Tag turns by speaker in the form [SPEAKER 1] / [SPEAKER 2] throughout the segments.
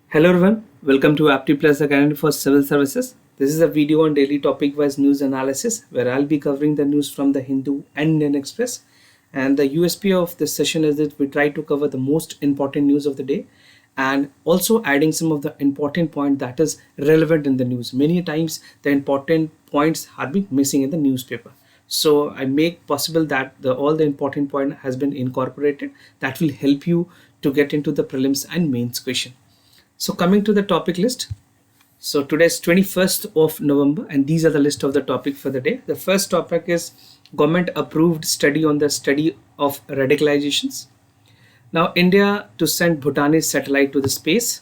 [SPEAKER 1] Hello everyone, welcome to Apti Plus Academy for Civil Services. This is a video on daily topic-wise news analysis where I'll be covering the news from the Hindu and Indian Express. And the USP of this session is that we try to cover the most important news of the day and also adding some of the important point that is relevant in the news. Many times the important points have been missing in the newspaper. So I make possible that all the important point has been incorporated. That will help you to get into the prelims and mains question. So coming to the topic list. So today is 21st of November and these are the list of the topic for the day. The first topic is government approved study on the study of radicalizations. Now India to send Bhutanese satellite to the space.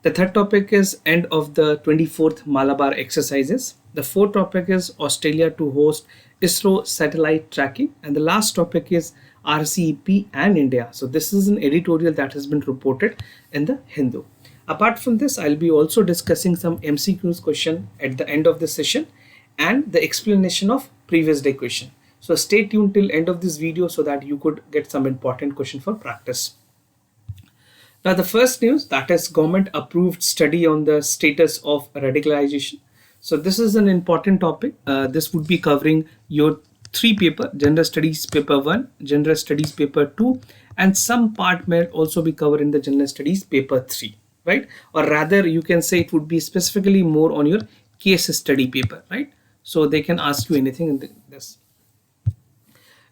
[SPEAKER 1] The third topic is end of the 24th Malabar exercises. The fourth topic is Australia to host ISRO satellite tracking. And the last topic is RCEP and India. So this is an editorial that has been reported in the Hindu. Apart from this, I'll be also discussing some MCQs question at the end of the session and the explanation of previous day question. So stay tuned till end of this video so that you could get some important question for practice. Now the first news, that is government approved study on the status of radicalization. So this is an important topic. This would be covering your three paper, General Studies paper 1, General Studies paper 2, and some part may also be covered in the General Studies paper 3. Right, or rather you can say it would be specifically more on your case study paper, right? So they can ask you anything in this.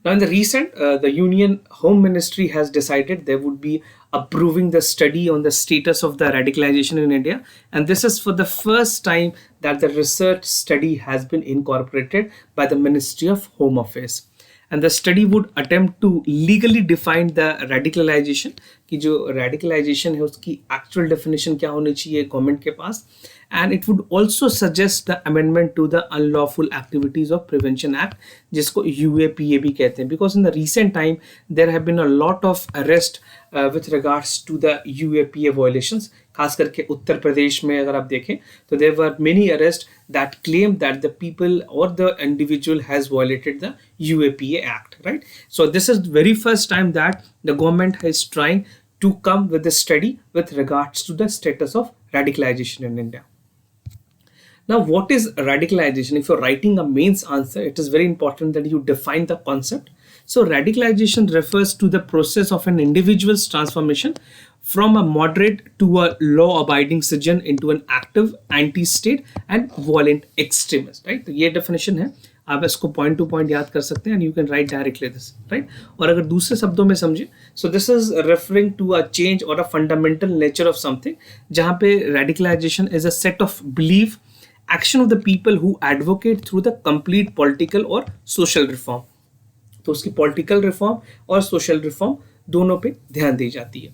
[SPEAKER 1] Now in the recent, the Union Home Ministry has decided they would be approving the study on the status of the radicalization in India, and this is for the first time that the research study has been incorporated by the Ministry of Home Affairs. And the study would attempt to legally define the radicalization कि जो radicalization है उसकी actual definition क्या होनी चाहिए government के पास, and it would also suggest the amendment to the Unlawful Activities of Prevention Act जिसको UAPA भी कहते हैं, because in the recent time there have been a lot of arrest with regards to the UAPA violations. खास करके उत्तर प्रदेश में अगर आप देखें तो there were many arrests that claim that the people or the individual has violated the UAPA Act, right? So this is very first time that the government is trying to come with a study with regards to the status of radicalization in India. Now, what is radicalization? If you're writing a mains answer, it is very important that you define the concept. So radicalization refers to the process of an individual's transformation from a moderate to a law-abiding citizen into an active anti-state and violent extremist, right? तो ये definition है, आप इसको point to point याद कर सकते हैं and you can write directly this, right? और अगर दूसरे शब्दों में समझे, so this is referring to a change or a fundamental nature of something, जहाँ पे radicalization is a set of belief, action of the people who advocate through the complete political or social reform. तो उसकी political reform और social reform दोनों पे ध्यान दी जाती है.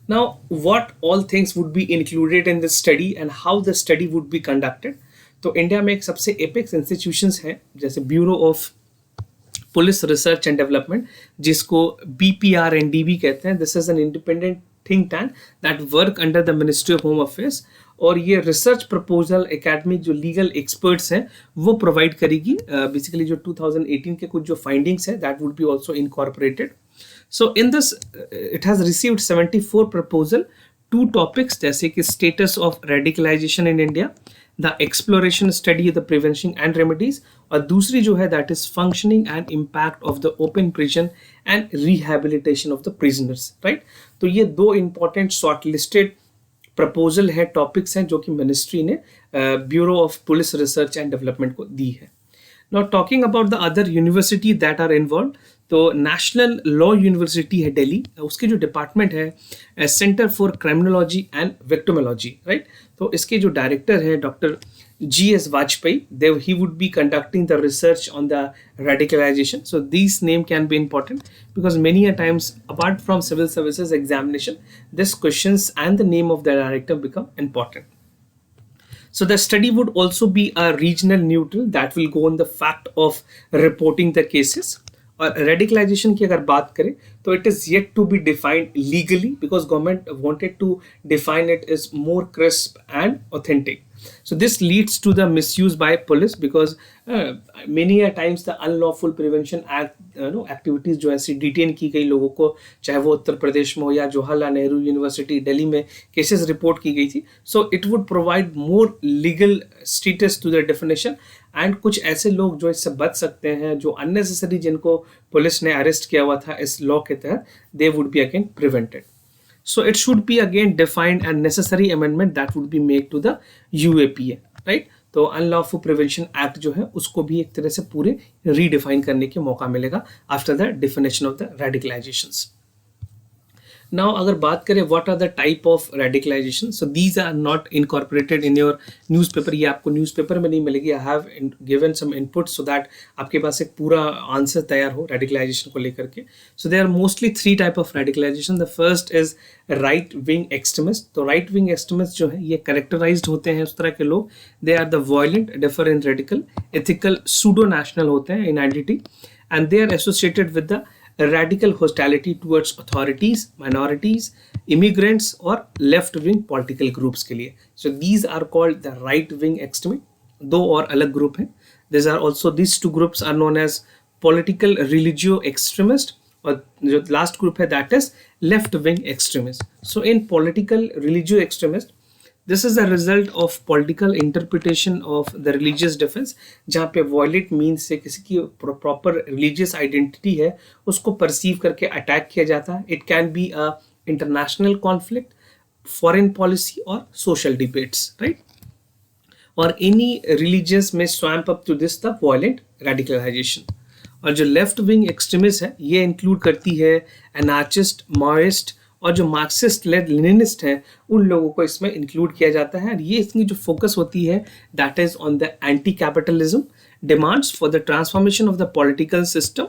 [SPEAKER 1] Now, what all things would be included in this study and how the study would be conducted? तो India में एक सबसे एपेक्स इंस्टीट्यूशंस हैं जैसे bureau of police research and development जिसको BPRND कहते हैं. This is an independent think tank that work under the ministry of home affairs, और ये रिसर्च प्रपोजल एकेडमिक जो लीगल एक्सपर्ट्स हैं वो प्रोवाइड करेगी. बेसिकली जो 2018 के कुछ जो फाइंडिंग्स हैं that would be also incorporated. So in this, it has received 74 proposal, 2 topics जैसे कि status of radicalization in India, the exploration study of the prevention and remedies, और दूसरी जो है that is functioning and impact of the open prison and rehabilitation of the prisoners, right? तो ये 2 important shortlisted proposal है, topics हैं जो कि ministry ने Bureau of Police Research and Development को दी है. Now talking about the other university that are involved, तो नेशनल लॉ यूनिवर्सिटी है दिल्ली, उसके जो डिपार्टमेंट है centre for criminology and victimology, right? तो इसके जो डायरेक्टर है doctor GS Vajpayee, then he would be conducting the research on the radicalization. So these name can be important because many a times apart from civil services examination, these questions and the name of the director become important. So the study would also be a regional neutral that will go on the fact of reporting the cases. और radicalization की अगर बात करें तो it is yet to be defined legally because government wanted to define it as more crisp and authentic. So this leads to the misuse by police because many a times the unlawful prevention act activities जो ऐसी detain की गई लोगों को, चाहे वो उत्तर प्रदेश में हो या जवाहरलाल नेहरू यूनिवर्सिटी दिल्ली में केसेस रिपोर्ट की गई थी. So it would provide more legal status to the definition. And कुछ ऐसे लोग जो इससे बच सकते हैं, जो अननेसेसरी जिनको पुलिस ने अरेस्ट किया हुआ था इस लॉ के तहत, they would be again prevented. So it should be again defined and necessary amendment that would be made to the UAPA, right? तो अनलॉफुल प्रिवेंशन एक्ट जो है उसको भी एक तरह से पूरे रीडिफाइन करने के मौका मिलेगा after the definition of the radicalisations. Now अगर बात करें what are the type of radicalisation, so these are not incorporated in your newspaper. ये आपको न्यूज़पेपर में नहीं मिलेगी. I have given some input so that आपके पास एक पूरा आंसर तैयार हो रेडिकलाइजेशन को लेकर के. So they are mostly 3 type of radicalisation. The first is right wing extremist. तो राइट विंग एक्सट्रीमिस्ट जो है ये कैरेक्टराइज्ड होते हैं उस तरह के लोग. They are the violent, different, radical, ethical, pseudo national होते हैं in identity, and they are associated with the radical hostility towards authorities, minorities, immigrants or left-wing political groups के लिए. So these are called the right-wing extremists. दो और अलग group हैं. These two groups are known as political religio extremist, और जो last group है that is left-wing extremist. So in political religio extremist, this is the result of political interpretation of the religious difference, जहाँ पे violate means से किसी की proper religious identity है उसको perceive करके attack किया जाता है. It can be a international conflict, foreign policy or social debates, right? Or any religious may swamp up to this the violent radicalization. और जो left wing extremist है ये include करती है anarchist, Maoist, और जो मार्क्सिस्ट लेनिनिस्ट हैं उन लोगों को इसमें इंक्लूड किया जाता है. ये इसकी जो फोकस होती है that is on the anti capitalism, demands for the transformation of the political system,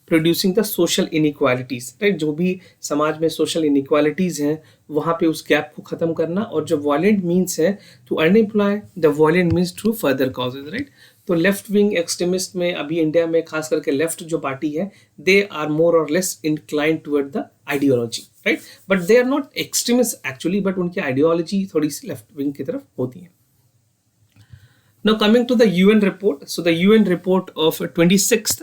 [SPEAKER 1] producing the social inequalities, right? जो भी समाज में सोशल इनइक्वालिटीज हैं वहाँ पे उस गैप को खत्म करना. और जो वायलेंट मीन्स है to unemploy the violent means through further causes, right? तो लेफ्ट विंग एक्सट्रीमिस्ट में अभी इंडिया में खास करके लेफ्ट जो पार्टी है दे are more or less inclined toward the ideology, right? But they are not extremist actually, but उनकी ideology थोड़ी सी लेफ्ट विंग की तरफ होती है. Now coming to the UN report, so the UN report of 26th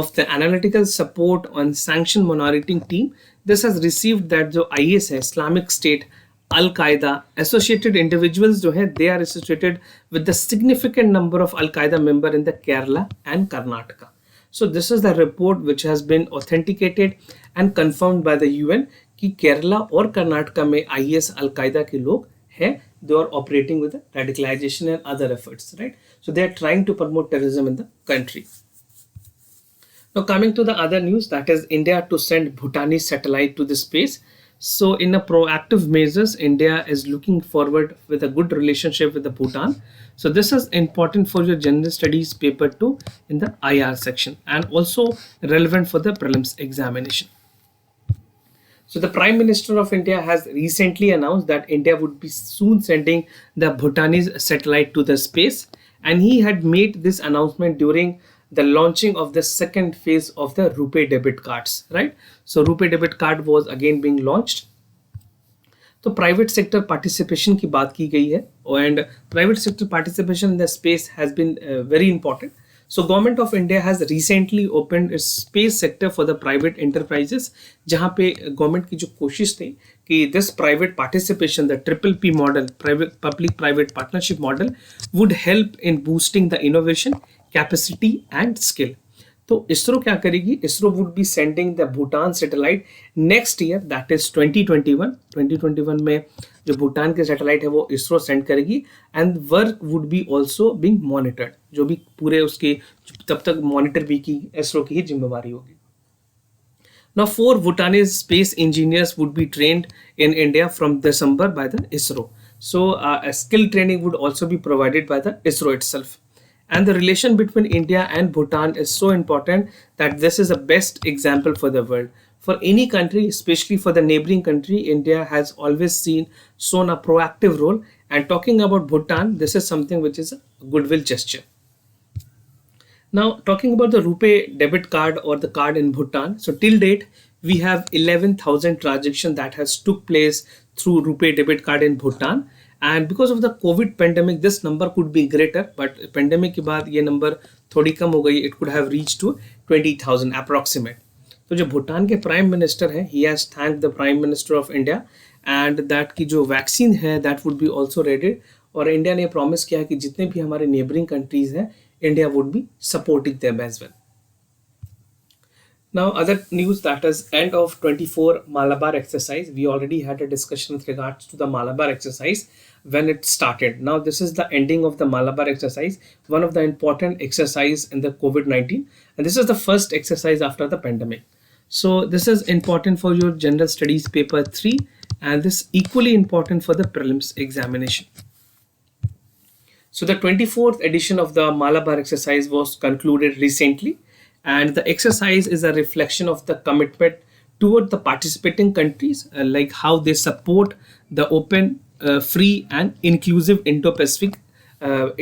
[SPEAKER 1] of the analytical support on sanction monitoring team, this has received that जो IS है, Islamic State, Al-Qaeda, associated individuals जो है they are associated with the significant number of Al-Qaeda member in the Kerala and Karnataka. So this is the report which has been authenticated and confirmed by the UN कि केरला और कर्नाटका में IS Al-Qaeda के लोग हैं. They are operating with the radicalization and other efforts, right? So they are trying to promote terrorism in the country. Now coming to the other news, that is India to send Bhutanese satellite to the space. So in a proactive measures, India is looking forward with a good relationship with the Bhutan. So this is important for your general studies paper 2 in the IR section and also relevant for the prelims examination. So the Prime Minister of India has recently announced that India would be soon sending the Bhutanese satellite to the space, and he had made this announcement during the launching of the second phase of the RuPay debit cards, right? So RuPay debit card was again being launched. तो private sector participation की बात की गई है and private sector participation in the space has been very important. So Government of India has recently opened its space sector for the private enterprises, जहाँ पे government की जो कोशिश थी कि this private participation, the triple P model, private public private partnership model, would help in boosting the innovation, capacity and skill. तो इसरो क्या करेगी? ISRO would be sending the Bhutan satellite next year, that is 2021 में जो भूटान के सैटेलाइट है वो ISRO send करेगी and work would be also being monitored, जो भी पूरे उसके तब तक मॉनिटर भी की इसरो की ही जिम्मेवारी होगी. Now 4 Bhutanese space engineers would be trained in India from December by the ISRO. So a skill training would also be provided by the ISRO itself. And the relation between India and Bhutan is so important that this is the best example for the world. For any country, especially for the neighboring country, India has always shown a proactive role. And talking about Bhutan, this is something which is a goodwill gesture. Now, talking about the RuPay debit card or the card in Bhutan. So till date, we have 11,000 transactions that has took place through RuPay debit card in Bhutan. And because of the COVID pandemic this number could be greater, but pandemic के बाद ये नंबर थोड़ी कम हो गई. It could have reach to 20,000 approximate. तो जो भूटान के प्राइम मिनिस्टर हैं, he has thank the prime minister of India and that की जो वैक्सीन है that would be also ready. और इंडिया ने प्रॉमिस किया है कि जितने भी हमारे नेबरिंग कंट्रीज हैं, India would be supporting them as well. Now, other news, that is end of 24 Malabar exercise. We already had a discussion with regards to the Malabar exercise when it started. Now, this is the ending of the Malabar exercise, one of the important exercise in the COVID-19. And this is the first exercise after the pandemic. So, this is important for your general studies paper 3 and this equally important for the prelims examination. So, the 24th edition of the Malabar exercise was concluded recently. And the exercise is a reflection of the commitment toward the participating countries, like how they support the open, free and inclusive Indo-Pacific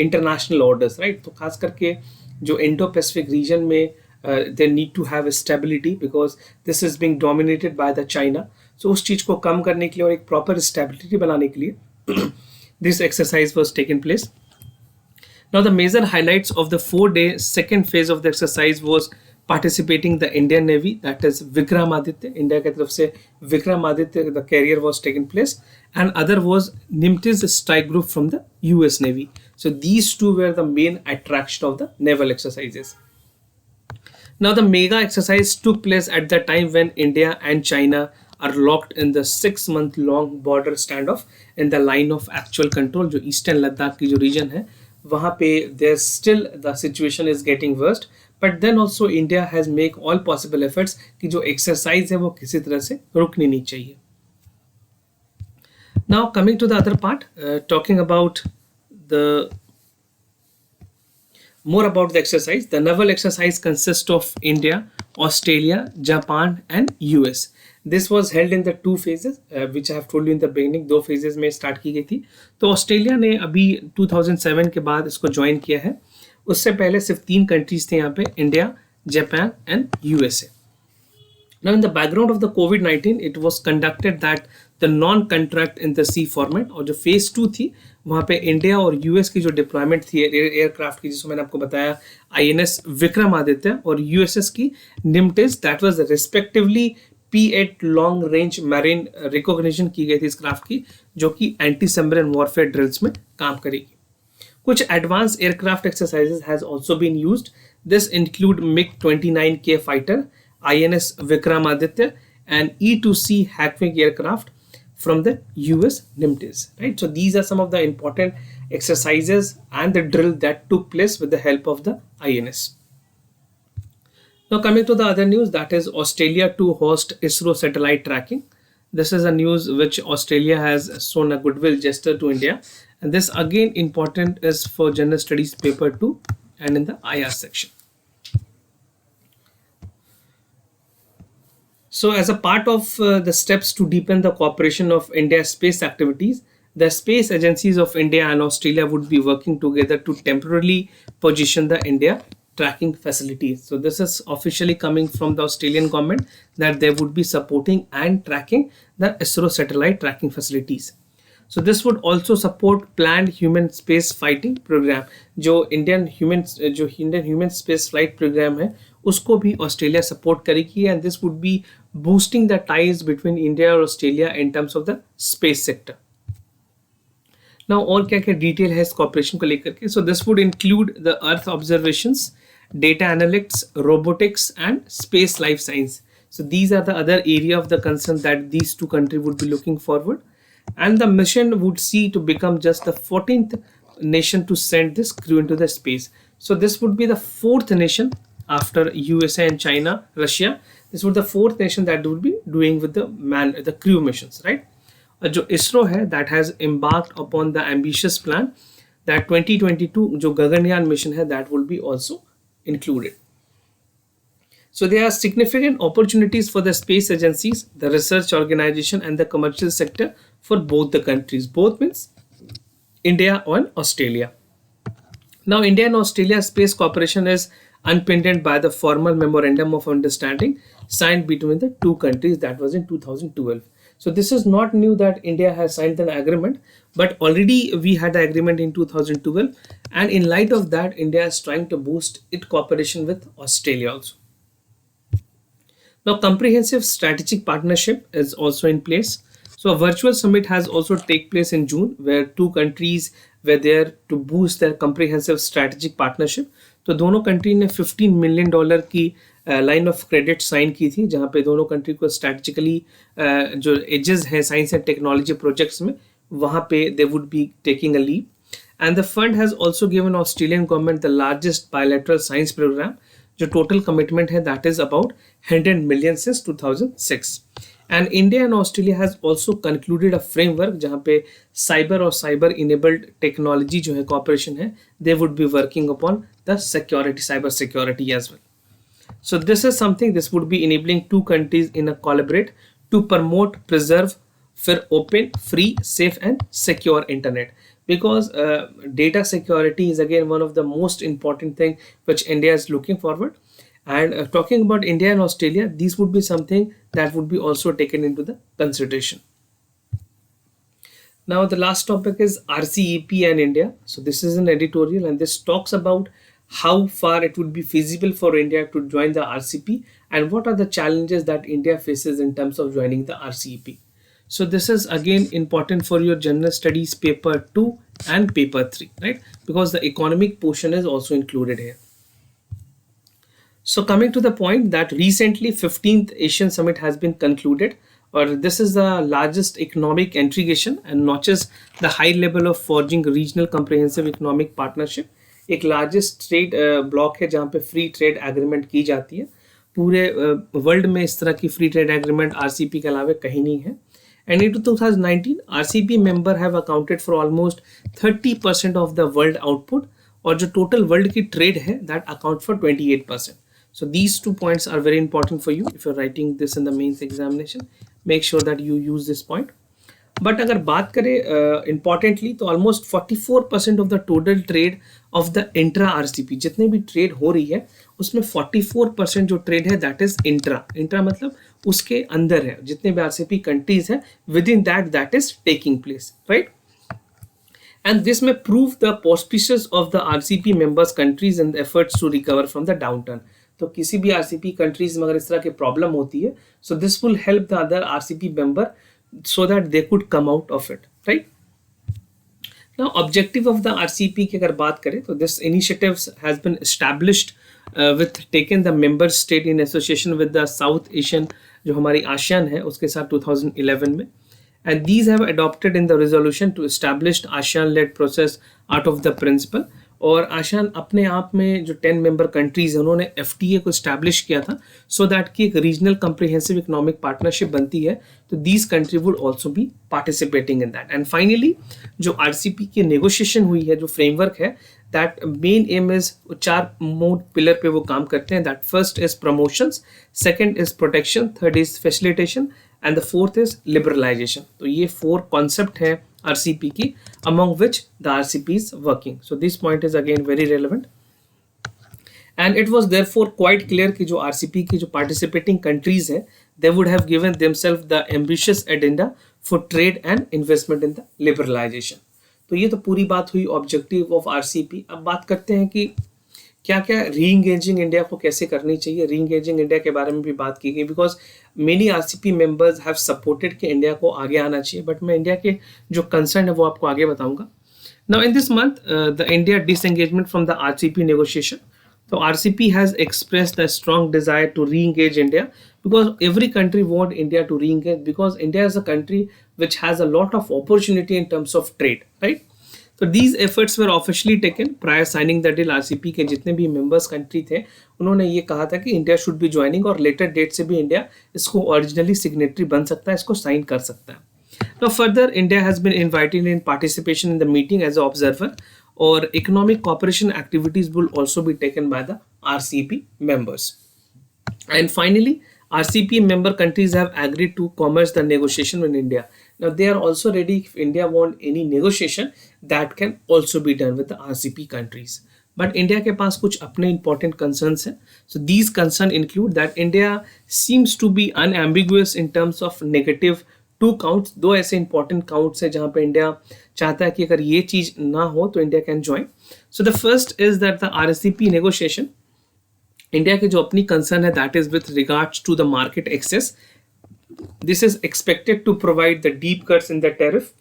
[SPEAKER 1] international orders, right? तो खास करके जो Indo-Pacific region में they need to have stability because this is being dominated by the China. So उस चीज को कम करने के लिए और एक proper stability बनाने के लिए this exercise was taken place. Now, the major highlights of the 4-day second phase of the exercise was participating the Indian Navy, that is Vikramaditya. India की तरफ से Vikramaditya, the carrier was taken place, and other was Nimtiz strike group from the US Navy. So these two were the main attraction of the naval exercises. Now, the mega exercise took place at the time when India and China are locked in the 6-month long border standoff in the line of actual control. जो Eastern Ladakh की जो region है, वहाँ पे there's still the situation is getting worse, but then also India has make all possible efforts कि जो exercise है वो किसी तरह से रुकनी नहीं चाहिए. Now coming to the other part, talking about the more about the exercise. The naval exercise consists of India, Australia, Japan and US. This was held in the 2 phases, which I have told you in the beginning. 2 phases में start की गई थी. तो Australia ने अभी 2007 के बाद इसको ज्वाइन किया है. उससे पहले सिर्फ 3 कंट्रीज थे यहाँ पे, India, Japan and USA. Now, in the background of the COVID-19, it was conducted that the non-contract in the sea format, और जो phase 2 थी वहाँ पे इंडिया और यूएस की जो डिप्लॉयमेंट थी एयरक्राफ्ट की, जिसको मैंने आपको बताया आईएनएस विक्रमादित्य और यूएसएस की Nimitz, that was respectively P8 long range marine recognition की गई थी इस क्राफ्ट की, जो कि एंटी सबमरीन वॉरफेयर ड्रिल्स में काम करेगी. कुछ advance aircraft exercises has also been used. This include MiG-29K fighter, INS Vikramaditya and E-2C Hawking aircraft from the US Nimtiz, right? So these are some of the important exercises and the drill that took place with the help of the INS. Now coming to the other news, that is Australia to host ISRO satellite tracking. This is a news which Australia has shown a goodwill gesture to India, and this again important is for general studies paper 2 and in the IR section. So as a part of the steps to deepen the cooperation of India's space activities, the space agencies of India and Australia would be working together to temporarily position the India tracking facilities. So this is officially coming from the Australian government that they would be supporting and tracking the ISRO satellite tracking facilities. So this would also support planned human space fighting program. जो Indian human space flight program है, उसको भी Australia support करेगी, and this would be boosting the ties between India और Australia in terms of the space sector. Now और क्या क्या detail है इस कॉर्पोरेशन को लेकर के. So this would include the Earth observations, data analytics, robotics and space life science. So these are the other area of the concern that these two countries would be looking forward. And the mission would see to become just the 14th nation to send this crew into the space. So this would be the 4th nation after USA and China, Russia. This would be the 4th nation that would be doing with the crew missions, right? जो ISRO है, that has embarked upon the ambitious plan that 2022 जो Gaganyaan mission है, that will be also included. So there are significant opportunities for the space agencies, the research organization and the commercial sector for both the countries. Both means India and Australia. Now India and Australia space cooperation is underpinned by the formal memorandum of understanding signed between the two countries, that was in 2012. So this is not new that India has signed an agreement, but already we had the agreement in 2012, and in light of that, India is trying to boost its cooperation with Australia also. Now, comprehensive strategic partnership is also in place. So, a virtual summit has also take place in June, where two countries were there to boost their comprehensive strategic partnership. तो दोनों country ने $15 million की line of credit sign की थी, जहाँ पे दोनों country को स्ट्रैटेजिकली जो एजेस हैं साइंस एंड टेक्नोलॉजी प्रोजेक्ट्स में, वहाँ पे they would be taking a lead. And the fund has also given Australian government the largest bilateral science program. जो total commitment है that is about 100 million since 2006. And India and Australia has also concluded a framework जहाँ पे cyber और cyber enabled technology जो है cooperation है, they would be working upon the security, cyber security as well. So this is something, this would be enabling two countries in a collaborate to promote, preserve for open, free, safe and secure internet. Because data security is again one of the most important thing which India is looking forward. And talking about India and Australia, these would be something that would be also taken into the consideration. Now the last topic is RCEP and India. So this is an editorial and this talks about how far it would be feasible for India to join the RCEP and what are the challenges that India faces in terms of joining the RCEP. So this is again important for your general studies paper 2 and paper 3, right? Because the economic portion is also included here. So coming to the point that recently 15th Asian Summit has been concluded, or this is the largest economic integration and notches the high level of forging regional comprehensive economic partnership. एक largest trade block है जहाँ पे free trade agreement की जाती है. पूरे world में इस तरह की फ्री ट्रेड एग्रीमेंट आरसीपी के अलावा कहीं नहीं है. And in 2019, RCP member have accounted for almost 30% of the world output, और जो total world की trade है that account for 28%. So these 2 points are very important for you if you're writing this in the mains examination. Make sure that you use this point. But अगर बात करें importantly तो almost 44% of the total trade of the intra RCP, जितने भी trade हो रही है उसमें 44% जो trade है that is intra मतलब उसके अंदर है, जितने भी RCP countries हैं within that is taking place, right? And this may prove the auspices of the RCP members countries in the efforts to recover from the downturn. तो किसी भी RCP countries में अगर इस तरह की problem होती है, so this will help the other RCP member so that they could come out of it, right? Now, objective of the RCP की अगर बात करें तो this initiatives has been established with taken the member state in association with the South Asian जो हमारी ASEAN है उसके साथ 2011 में, and these have adopted in the resolution to establish ASEAN led process out of the principle. और ASEAN अपने आप में जो 10 मेंबर कंट्रीज हैं उन्होंने FTA को इस्टेब्लिश किया था सो दैट कि एक रीजनल कम्प्रिहेंसिव इकोनॉमिक पार्टनरशिप बनती है तो these country would also be participating in that. And finally जो RCP की नेगोशिएशन हुई है, जो फ्रेमवर्क है, that main aim is 4 mode pillar पे वो काम करते हैं. That first is promotions, second is protection, third is facilitation and the fourth is liberalisation. तो ये 4 कॉन्सेप्ट है RCP की, among which the RCP is working. So this point is again very relevant. And it was therefore quite clear कि जो RCP की जो participating countries हैं, they would have given themselves the ambitious agenda for trade and investment in the liberalization. तो ये तो पूरी बात हुई objective of RCP. अब बात करते हैं कि क्या क्या री-इंगेजिंग इंडिया को कैसे करनी चाहिए. री-इंगेजिंग इंडिया के बारे में भी बात की गई because many RCP members have supported कि इंडिया को आगे आना चाहिए, बट मैं इंडिया के जो कंसर्न है वो आपको आगे बताऊंगा. Now in this month the India disengagement from the RCP negotiation. तो RCP has expressed the strong desire to re-engage India because every country want India to re-engage because India is a country which has a lot of opportunity in terms of trade, right. तो these efforts were officially taken prior signing the deal. RCP के जितने भी members country थे उन्होंने ये कहा था कि इंडिया should be joining और later date से भी इंडिया इसको originally signatory बन सकता है, इसको sign कर सकता है. Now further India has been invited in participation in the meeting as an observer और economic cooperation activities will also be taken by the RCP members. And finally RCP member countries have agreed to commence the negotiation with India. Now they are also ready if India want any negotiation that can also be done with the RCP countries. But India के पास कुछ अपने important concerns हैं. So these concerns include that India seems to be unambiguous in terms of negative two counts, दो ऐसे important counts है जहाँ पे India चाहता है कि अगर ये चीज ना हो तो India can join. So the first is that the RCEP negotiation, India की जो अपनी कंसर्न है that is with regards to the market access. This is expected to provide the deep cuts in the tariff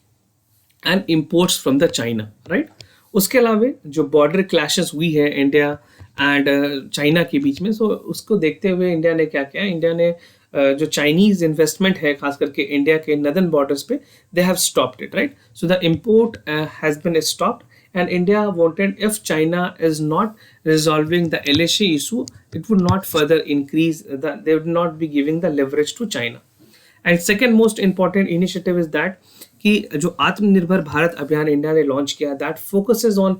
[SPEAKER 1] and imports from the China, right. उसके अलावा जो border clashes हुई है India and China के बीच में, सो उसको देखते हुए इंडिया ने क्या किया, इंडिया ने जो चाइनीज इन्वेस्टमेंट है खास करके इंडिया के नदर्न बॉर्डर्स पे, they have stopped it, right. So the import has been stopped and India wanted, if China is not resolving the LHA issue, it would not further increase they would not be giving the leverage to China. And second most important initiative is that कि जो आत्मनिर्भर भारत अभियान India ने launch किया, that focuses on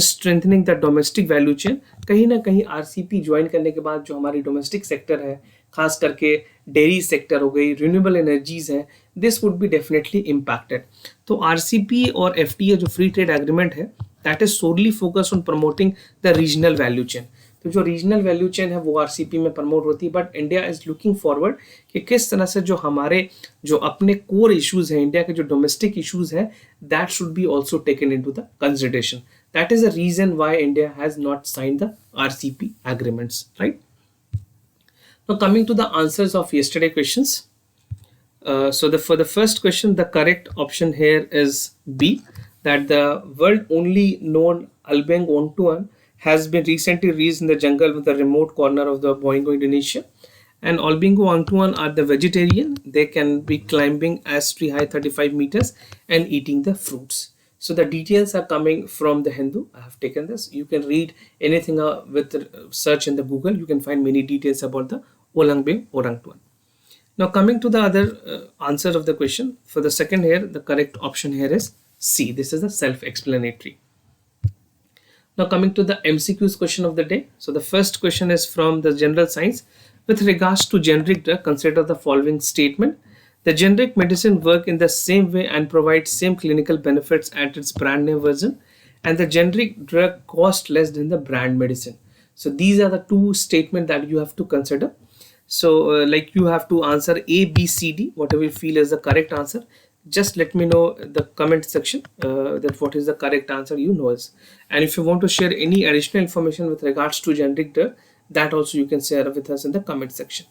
[SPEAKER 1] strengthening the domestic value chain. कहीं ना कहीं RCEP join करने के बाद जो हमारी डोमेस्टिक सेक्टर है, खास करके डेयरी सेक्टर हो गई, रिन्यूएबल एनर्जीज है, this would be definitely impacted. तो RCEP और FTA जो फ्री ट्रेड एग्रीमेंट है, that is solely focus on promoting the regional value chain. तो जो रीजनल वैल्यू चेन है वो RCEP में प्रमोट होती है, but India is looking forward कि किस तरह से जो हमारे जो अपने कोर इश्यूज हैं, इंडिया के जो डोमेस्टिक इश्यूज हैं, that should be also taken into the consideration. That is the reason why India has not sign the RCEP agreements, right. Now coming to the answers of yesterday questions. For the first question, the correct option here is B, that the world only known Albeng Ontuan has been recently reached in the jungle with the remote corner of the Boingo, Indonesia. And Albingo Ontuan are the vegetarian. They can be climbing as tree high 35 meters and eating the fruits. So the details are coming from the Hindu. I have taken this. You can read anything with search in the Google. You can find many details about the Olangbing Orangtuan. Now coming to the other answer of the question, for the second here, the correct option here is C. This is the self-explanatory. Now coming to the MCQs question of the day. So the first question is from the general science. With regards to generic drug, consider the following statement. The generic medicine work in the same way and provide same clinical benefits at its brand name version, and the generic drug cost less than the brand medicine. So these are the two statements that you have to consider. So like you have to answer A, B, C, D, whatever you feel is the correct answer. Just let me know in the comment section that what is the correct answer you know is. And if you want to share any additional information with regards to generic drug, that also you can share with us in the comment section.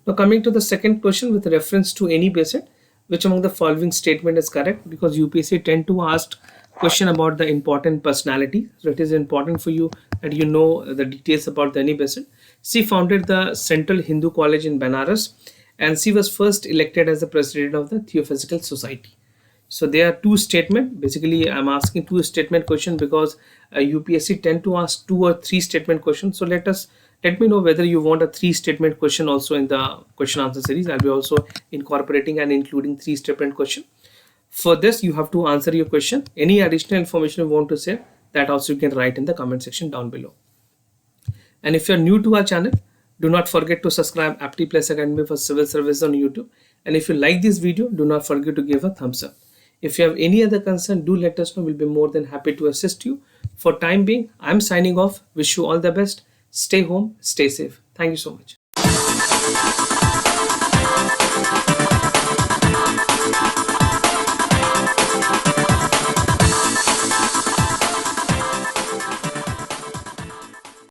[SPEAKER 1] Now coming to the second question, with reference to any basic, which among the following statement is correct? Because UPSC tend to ask question about the important personality, so it is important for you that you know the details about the any basic. She founded the Central Hindu College in Banaras, and she was first elected as the president of the Theosophical Society. So there are two statements. Basically, I'm asking two statement question because UPSC tend to ask 2 or 3 statement questions. So let me know whether you want a 3 statement question also in the question answer series. I'll be also incorporating and including 3 statement question. For this, you have to answer your question. Any additional information you want to say, that also you can write in the comment section down below. And if you're new to our channel, do not forget to subscribe Apti Plus Academy for Civil Service on YouTube. And if you like this video, do not forget to give a thumbs up. If you have any other concern, do let us know. We'll be more than happy to assist you. For time being, I'm signing off. Wish you all the best. Stay home, stay safe. Thank you so much.